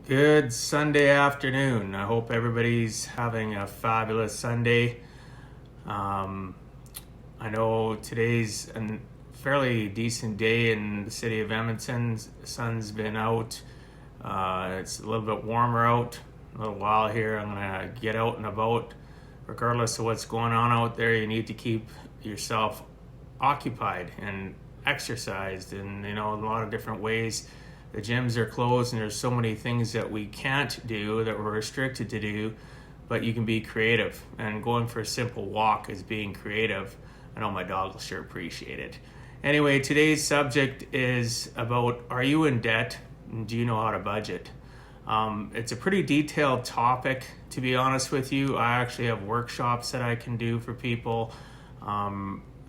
Good Sunday afternoon. I hope everybody's having a fabulous Sunday. Um, I know today's a fairly decent day in the city of Edmonton. The sun's been out. It's a little bit warmer out. A little while here. I'm going to get out and about. Regardless of what's going on out there, you need to keep yourself occupied and exercised in a lot of different ways. The gyms are closed and there's so many things that we can't do that we're restricted to do, but you can be creative, and going for a simple walk is being creative. I know my dog will sure appreciate it. Anyway, today's subject is about, are you in debt and do you know how to budget? It's a pretty detailed topic, to be honest with you. I actually have workshops that I can do for people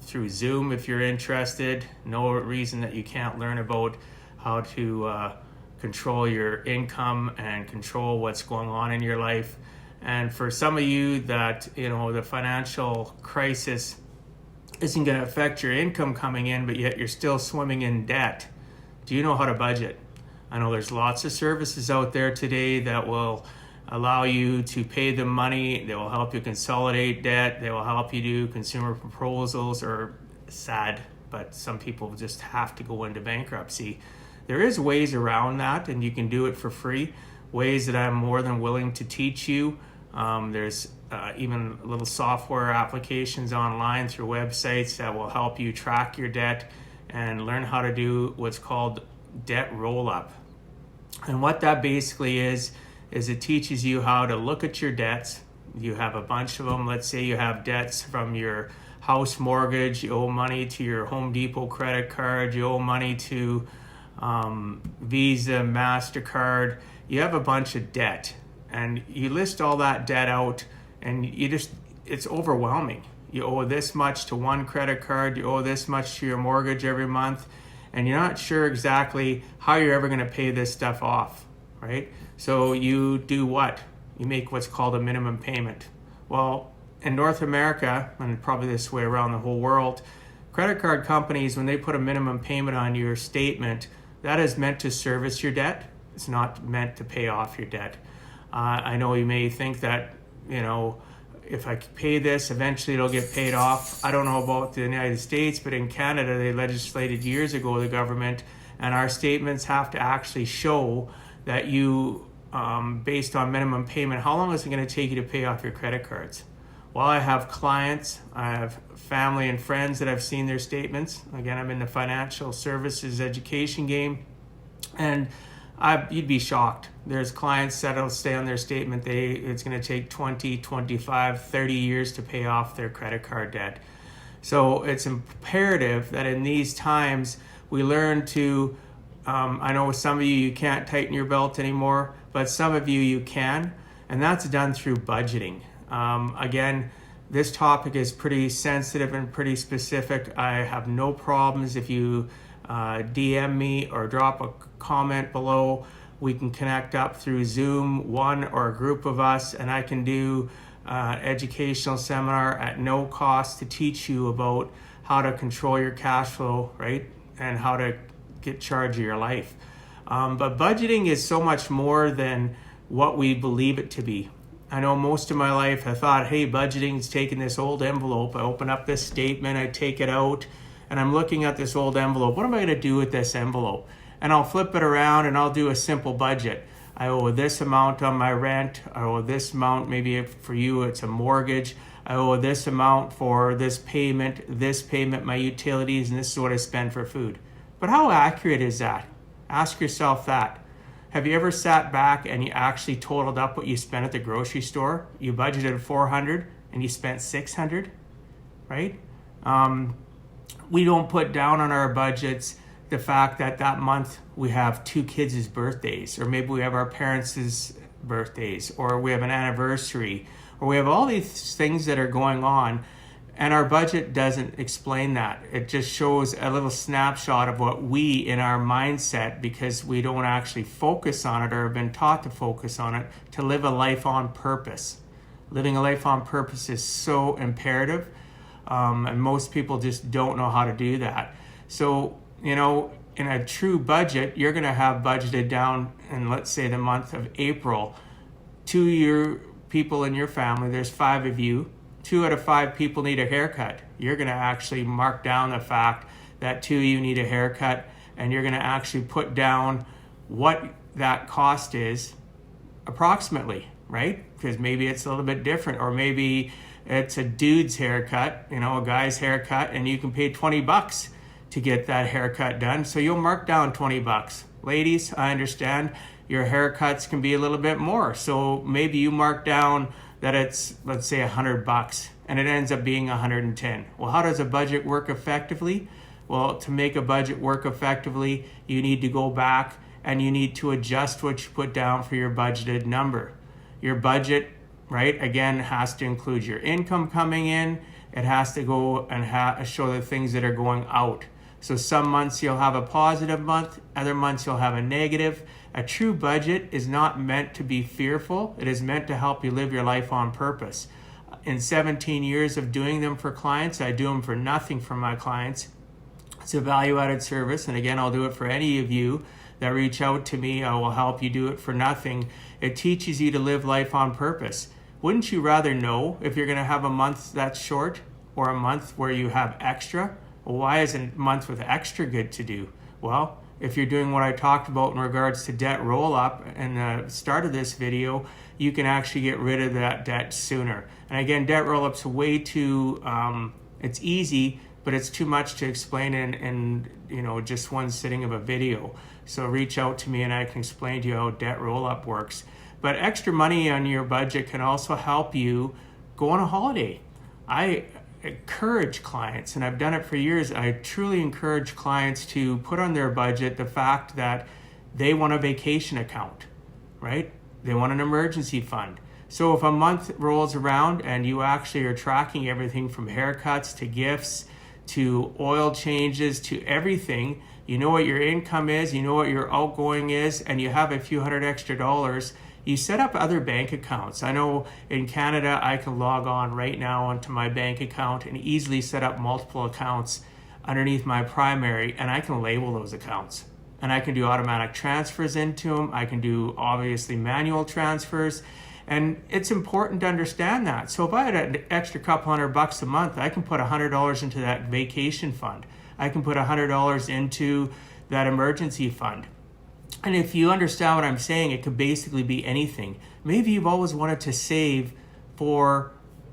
through Zoom if you're interested. No reason that you can't learn about how to control your income and control what's going on in your life. And for some of you that, the financial crisis isn't going to affect your income coming in, but yet you're still swimming in debt, do you know how to budget? I know there's lots of services out there today that will allow you to pay them money. They will help you consolidate debt. They will help you do consumer proposals, or sad, but some people just have to go into bankruptcy. There is ways around that, and you can do it for free, ways that I'm more than willing to teach you. There's even little software applications online through websites that will help you track your debt and learn how to do what's called debt roll-up. And what that basically is it teaches you how to look at your debts. You have a bunch of them. Let's say you have debts from your house mortgage, you owe money to your Home Depot credit card, you owe money to Visa, MasterCard. You have a bunch of debt, and you list all that debt out, and it's overwhelming. You owe this much to one credit card, you owe this much to your mortgage every month, and you're not sure exactly how you're ever going to pay this stuff off, right? So you do what? You make what's called a minimum payment. Well, in North America, and probably this way around the whole world, credit card companies, when they put a minimum payment on your statement, that is meant to service your debt. It's not meant to pay off your debt. I know you may think that, if I pay this, eventually it'll get paid off. I don't know about the United States, but in Canada, they legislated years ago, the government, and our statements have to actually show that you, based on minimum payment, how long is it going to take you to pay off your credit cards? Well, I have clients, I have family and friends that I've seen their statements. Again, I'm in the financial services education game, and you'd be shocked. There's clients that'll stay on their statement, it's going to take 20, 25, 30 years to pay off their credit card debt. So it's imperative that in these times we learn to, I know with some of you can't tighten your belt anymore, but some of you can, and that's done through budgeting. Again, this topic is pretty sensitive and pretty specific. I have no problems if you DM me or drop a comment below. We can connect up through Zoom, one or a group of us, and I can do educational seminar at no cost to teach you about how to control your cash flow, right? And how to get charge of your life. But budgeting is so much more than what we believe it to be. I know most of my life I thought, hey, budgeting is taking this old envelope. I open up this statement, I take it out, and I'm looking at this old envelope. What am I going to do with this envelope? And I'll flip it around and I'll do a simple budget. I owe this amount on my rent. I owe this amount, maybe if for you it's a mortgage. I owe this amount for this payment, my utilities, and this is what I spend for food. But how accurate is that? Ask yourself that. Have you ever sat back and you actually totaled up what you spent at the grocery store? You budgeted $400 and you spent $600, right? We don't put down on our budgets the fact that month we have two kids' birthdays, or maybe we have our parents' birthdays, or we have an anniversary, or we have all these things that are going on, and our budget doesn't explain that. It just shows a little snapshot of what we, in our mindset, because we don't actually focus on it or have been taught to focus on it, to live a life on purpose. Living a life on purpose is so imperative, and most people just don't know how to do that. So, in in a true budget, you're going to have budgeted down in, let's say, the month of April, 2 your people in your family, there's 5 of you, 2 out of 5 people need a haircut. You're going to actually mark down the fact that 2 of you need a haircut, and you're going to actually put down what that cost is approximately, right? Because maybe it's a little bit different, or maybe it's a dude's haircut, a guy's haircut, and you can pay $20 to get that haircut done. So you'll mark down $20. Ladies, I understand your haircuts can be a little bit more. So maybe you mark down that it's, let's say, $100 and it ends up being $110. Well, how does a budget work effectively? Well, to make a budget work effectively, you need to go back and you need to adjust what you put down for your budgeted number. Your budget, right, again, has to include your income coming in. It has to go and show the things that are going out. So some months you'll have a positive month, other months you'll have a negative. A true budget is not meant to be fearful. It is meant to help you live your life on purpose. In 17 years of doing them for clients, I do them for nothing for my clients. It's a value-added service, and again, I'll do it for any of you that reach out to me. I will help you do it for nothing. It teaches you to live life on purpose. Wouldn't you rather know if you're going to have a month that's short or a month where you have extra? Well, why is a month with extra good to do? Well, if you're doing what I talked about in regards to debt roll-up in the start of this video, you can actually get rid of that debt sooner. And again, debt roll-up's way too, it's easy, but it's too much to explain in just one sitting of a video. So reach out to me and I can explain to you how debt roll-up works. But extra money on your budget can also help you go on a holiday. I encourage clients, and I've done it for years, I truly encourage clients to put on their budget the fact that they want a vacation account, right? They want an emergency fund. So if a month rolls around and you actually are tracking everything from haircuts to gifts to oil changes to everything, you know what your income is, you know what your outgoing is, and you have a few hundred extra dollars, you set up other bank accounts. I know in Canada, I can log on right now onto my bank account and easily set up multiple accounts underneath my primary, and I can label those accounts. And I can do automatic transfers into them. I can do, obviously, manual transfers. And it's important to understand that. So if I had an extra couple $100 a month, I can put $100 into that vacation fund. I can put $100 into that emergency fund. And if you understand what I'm saying, it could basically be anything. Maybe you've always wanted to save for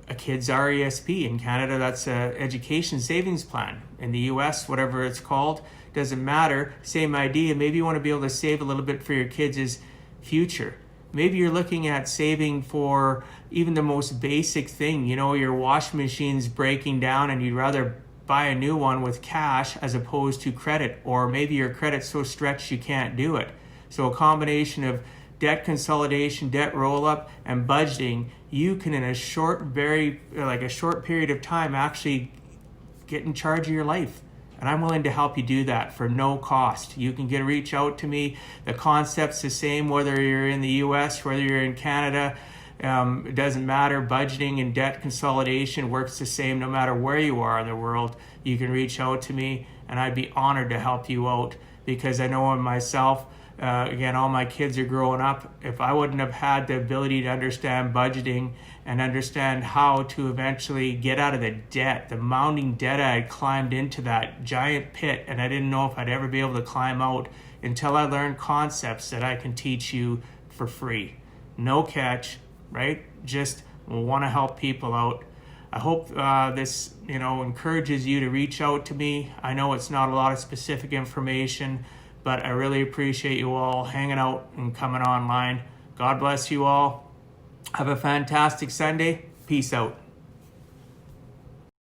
a kid's RESP. In Canada, that's an education savings plan. In the US, whatever it's called, doesn't matter. Same idea. Maybe you want to be able to save a little bit for your kids' future. Maybe you're looking at saving for even the most basic thing. Your washing machine's breaking down and you'd rather buy a new one with cash as opposed to credit, or maybe your credit's so stretched you can't do it. So a combination of debt consolidation, debt roll-up, and budgeting, you can in a short period of time actually get in charge of your life. And I'm willing to help you do that for no cost. You can reach out to me. The concept's the same whether you're in the US, whether you're in Canada. It doesn't matter. Budgeting and debt consolidation works the same no matter where you are in the world. You can reach out to me and I'd be honored to help you out, because I know in myself, again, all my kids are growing up. If I wouldn't have had the ability to understand budgeting and understand how to eventually get out of the debt, the mounting debt, I had climbed into that giant pit and I didn't know if I'd ever be able to climb out until I learned concepts that I can teach you for free. No catch, right? Just want to help people out. I hope this, encourages you to reach out to me. I know it's not a lot of specific information, but I really appreciate you all hanging out and coming online. God bless you all. Have a fantastic Sunday. Peace out.